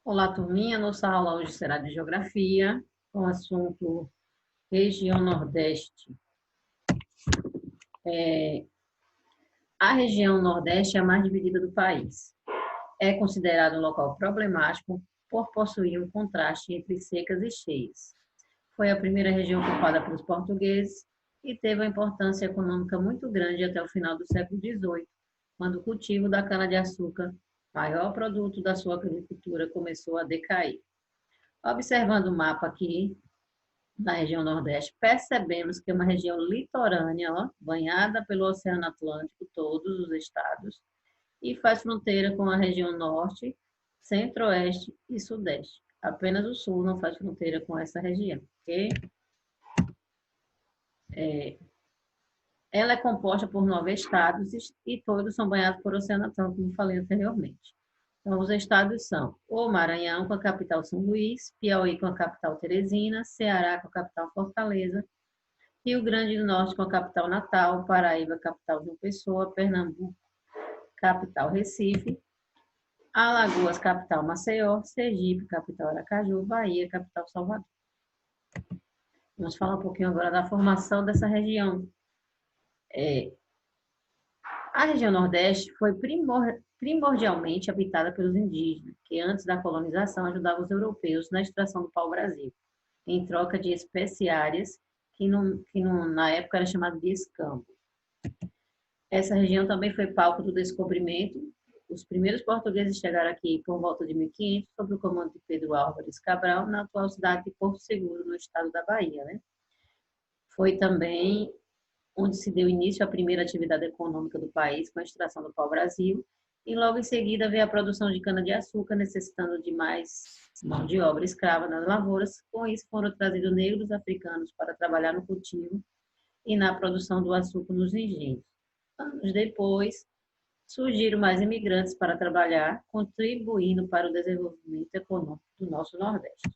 Olá, turminha. Nossa aula hoje será de Geografia, com o assunto Região Nordeste. A região Nordeste é a mais dividida do país. É considerado um local problemático por possuir um contraste entre secas e cheias. Foi a primeira região ocupada pelos portugueses e teve uma importância econômica muito grande até o final do século XVIII, quando o cultivo da cana-de-açúcar, maior produto da sua agricultura, começou a decair. Observando o mapa aqui, na região Nordeste, percebemos que é uma região litorânea, ó, banhada pelo Oceano Atlântico, todos os estados, e faz fronteira com a região Norte, Centro-Oeste e Sudeste. Apenas o Sul não faz fronteira com essa região, ok? Ela é composta por 9 estados e todos são banhados por Oceano Atlântico, como falei anteriormente. Então, os estados são o Maranhão, com a capital São Luís, Piauí, com a capital Teresina, Ceará, com a capital Fortaleza, Rio Grande do Norte, com a capital Natal, Paraíba, capital João Pessoa, Pernambuco, capital Recife, Alagoas, capital Maceió, Sergipe, capital Aracaju, Bahia, capital Salvador. Vamos falar um pouquinho agora da formação dessa região. A região Nordeste foi primordialmente habitada pelos indígenas, que antes da colonização ajudavam os europeus na extração do pau-brasil, em troca de especiárias, na época era chamado de escambo. Essa região também foi palco do descobrimento. Os primeiros portugueses chegaram aqui por volta de 1500, sob o comando de Pedro Álvares Cabral, na atual cidade de Porto Seguro, no estado da Bahia, né? Foi também onde se deu início à primeira atividade econômica do país, com a extração do pau-brasil, e logo em seguida veio a produção de cana-de-açúcar, necessitando de mais mão de obra escrava nas lavouras. Com isso foram trazidos negros africanos para trabalhar no cultivo e na produção do açúcar nos engenhos. Anos depois, surgiram mais imigrantes para trabalhar, contribuindo para o desenvolvimento econômico do nosso Nordeste.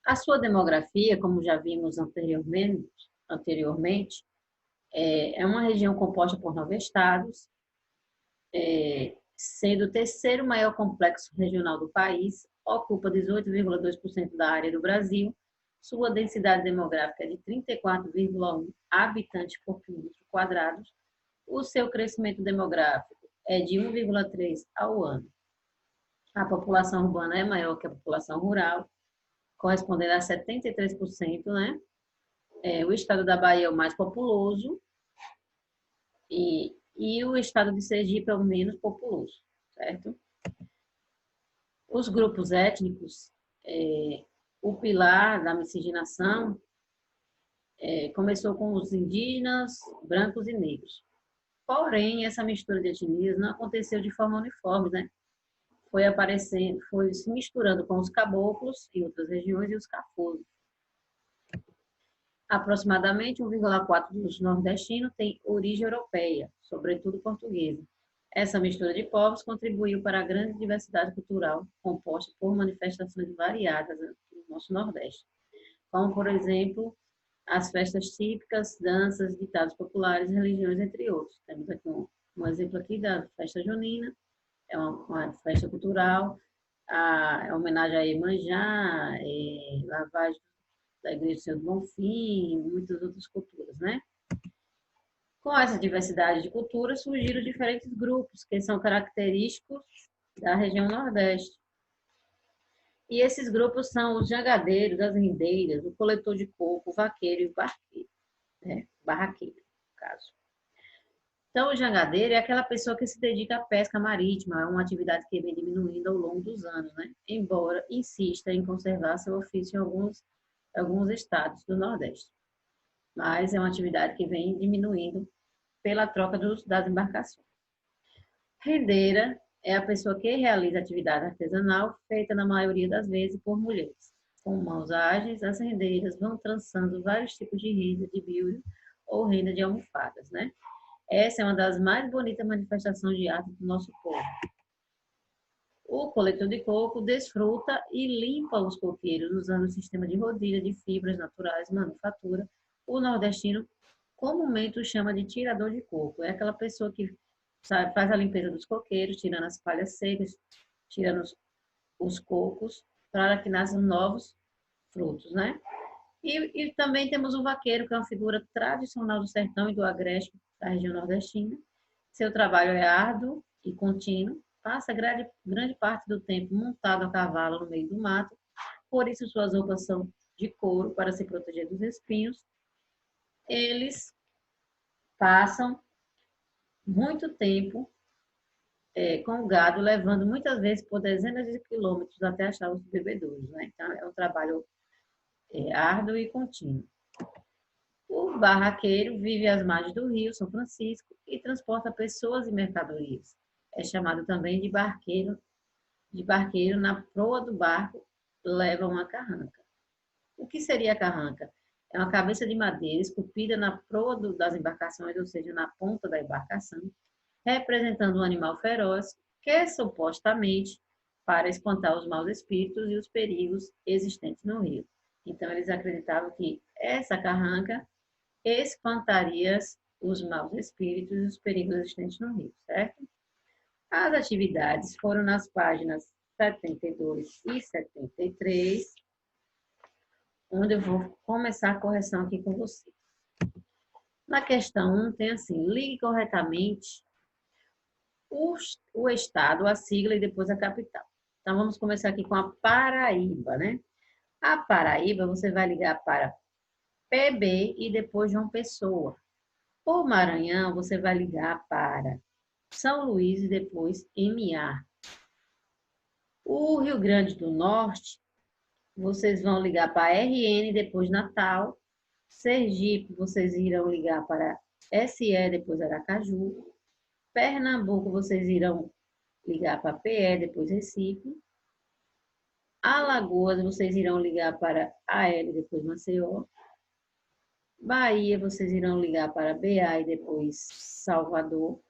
A sua demografia, como já vimos anteriormente, é uma região composta por 9 estados, sendo o terceiro maior complexo regional do país, ocupa 18,2% da área do Brasil, sua densidade demográfica é de 34,1 habitantes por quilômetro quadrado, o seu crescimento demográfico é de 1,3 ao ano. A população urbana é maior que a população rural, correspondendo a 73%, né? O estado da Bahia é o mais populoso e o estado de Sergipe é o menos populoso, certo? Os grupos étnicos, o pilar da miscigenação começou com os indígenas, brancos e negros. Porém, essa mistura de etnias não aconteceu de forma uniforme, né? Foi se misturando com os caboclos em outras regiões e os cafusos. Aproximadamente 1,4% dos nordestinos tem origem europeia, sobretudo portuguesa. Essa mistura de povos contribuiu para a grande diversidade cultural composta por manifestações variadas no nosso Nordeste, como, por exemplo, as festas típicas, danças, ditados populares, religiões, entre outros. Temos aqui um exemplo aqui da festa junina, é uma festa cultural, é homenagem a Iemanjá, lavagem da Igreja do Senhor do Bonfim, e muitas outras culturas, né? Com essa diversidade de culturas surgiram diferentes grupos que são característicos da região Nordeste. E esses grupos são os jangadeiros, as rendeiras, o coletor de coco, o vaqueiro e o barqueiro, né? Barraqueiro, no caso. Então, o jangadeiro é aquela pessoa que se dedica à pesca marítima, é uma atividade que vem diminuindo ao longo dos anos, né? Embora insista em conservar seu ofício em alguns estados do Nordeste. Mas é uma atividade que vem diminuindo pela troca das embarcações. Rendeira é a pessoa que realiza atividade artesanal, feita na maioria das vezes por mulheres. Com mãos ágeis, as rendeiras vão trançando vários tipos de renda de bilho ou renda de almofadas, né? Essa é uma das mais bonitas manifestações de arte do nosso povo. O coletor de coco desfruta e limpa os coqueiros usando o sistema de rodilha de fibras naturais, manufatura. O nordestino comumente o chama de tirador de coco. É aquela pessoa que faz a limpeza dos coqueiros, tirando as palhas secas, tirando os cocos, para que nasçam novos frutos, né? E também temos o vaqueiro, que é uma figura tradicional do sertão e do agreste da região nordestina. Seu trabalho é árduo e contínuo, passa grande parte do tempo montado a cavalo no meio do mato, por isso suas roupas são de couro para se proteger dos espinhos. Eles passam muito tempo com o gado, levando muitas vezes por dezenas de quilômetros até achar os bebedouros, né? Então, é um trabalho árduo e contínuo. O barraqueiro vive às margens do rio São Francisco e transporta pessoas e mercadorias. É chamado também de barqueiro na proa do barco, leva uma carranca. O que seria a carranca? É uma cabeça de madeira esculpida na proa das embarcações, ou seja, na ponta da embarcação, representando um animal feroz que supostamente para espantar os maus espíritos e os perigos existentes no rio. Então eles acreditavam que essa carranca espantaria os maus espíritos e os perigos existentes no rio, certo? As atividades foram nas páginas 72 e 73, onde eu vou começar a correção aqui com vocês. Na questão 1 tem assim, ligue corretamente o estado, a sigla e depois a capital. Então vamos começar aqui com a Paraíba, né? A Paraíba você vai ligar para PB e depois João Pessoa. O Maranhão você vai ligar para São Luís e depois MA. O Rio Grande do Norte, vocês vão ligar para RN e depois Natal. Sergipe, vocês irão ligar para SE, depois Aracaju. Pernambuco, vocês irão ligar para PE, depois Recife. Alagoas, vocês irão ligar para AL, depois Maceió. Bahia, vocês irão ligar para BA e depois Salvador.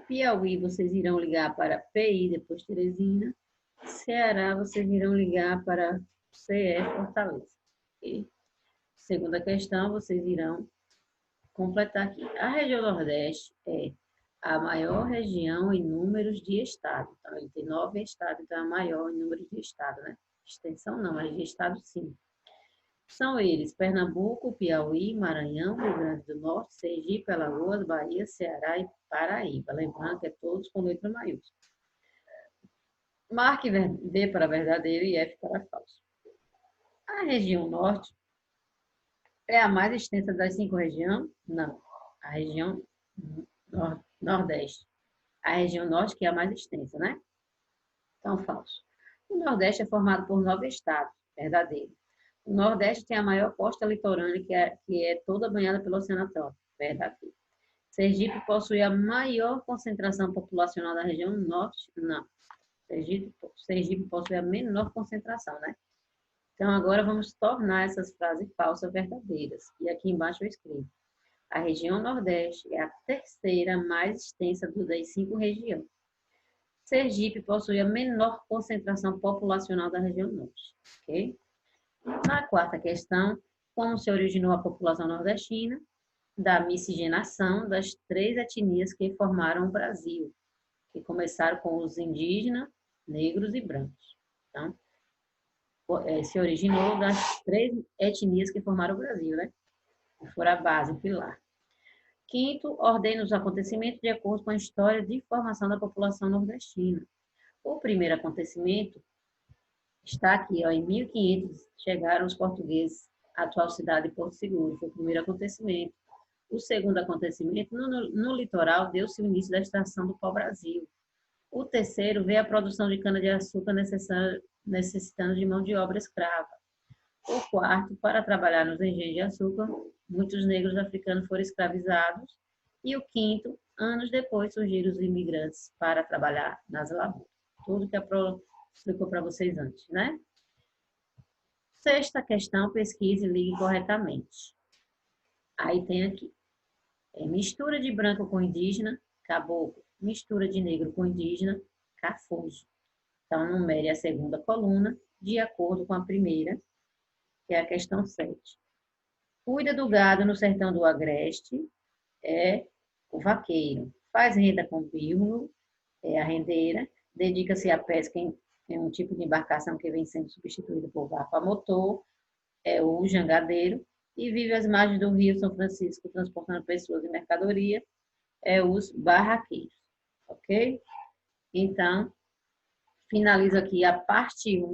Piauí, vocês irão ligar para PI, depois Teresina. Ceará, vocês irão ligar para CE, Fortaleza. Okay? Segunda questão, vocês irão completar aqui. A região Nordeste é a maior região em números de estado. Então, ele tem 9 estados, então é a maior em números de estado, né? Extensão não, mas de estado sim. São eles Pernambuco, Piauí, Maranhão, Rio Grande do Norte, Sergipe, Alagoas, Bahia, Ceará e Paraíba. Lembrando que é todos com letra maiúscula. Marque V para verdadeiro e F para falso. A região Norte é a mais extensa das 5 regiões? Não. A região Nordeste. A região Norte que é a mais extensa, né? Então, falso. O Nordeste é formado por 9 estados. Verdadeiro. O Nordeste tem a maior costa litorânea, que é toda banhada pelo Oceano Atlântico. Verdadeiro. Sergipe possui a maior concentração populacional da região Norte? Não. Sergipe possui a menor concentração, né? Então, agora vamos tornar essas frases falsas verdadeiras. E aqui embaixo eu escrevo. A região Nordeste é a terceira mais extensa das 5 regiões. Sergipe possui a menor concentração populacional da região Norte. Ok? Na quarta questão, como se originou a população nordestina? Da miscigenação das 3 etnias que formaram o Brasil, que começaram com os indígenas, negros e brancos. Então, se originou das 3 etnias que formaram o Brasil, né? Que foram a base, o pilar. Quinto, ordena os acontecimentos de acordo com a história de formação da população nordestina. O primeiro acontecimento está aqui, ó, em 1500 chegaram os portugueses à atual cidade de Porto Seguro, foi o primeiro acontecimento. O segundo acontecimento, no litoral, deu-se o início da extração do pau-brasil. O terceiro, veio a produção de cana-de-açúcar necessitando de mão de obra escrava. O quarto, para trabalhar nos engenhos de açúcar, muitos negros africanos foram escravizados. E o quinto, anos depois, surgiram os imigrantes para trabalhar nas lavouras. Tudo que a Pro explicou para vocês antes, né? Sexta questão, pesquise e ligue corretamente. Aí tem aqui. Mistura de branco com indígena, caboclo. Mistura de negro com indígena, cafuso. Então, numere a segunda coluna de acordo com a primeira, que é a questão 7. Cuida do gado no sertão do agreste, é o vaqueiro. Faz renda com vírgula, é a rendeira. dedica-se à pesca em um tipo de embarcação que vem sendo substituído por barco a motor, é o jangadeiro, e vive às margens do Rio São Francisco, transportando pessoas e mercadoria, é os barraqueiros, ok? Então, finalizo aqui a parte 1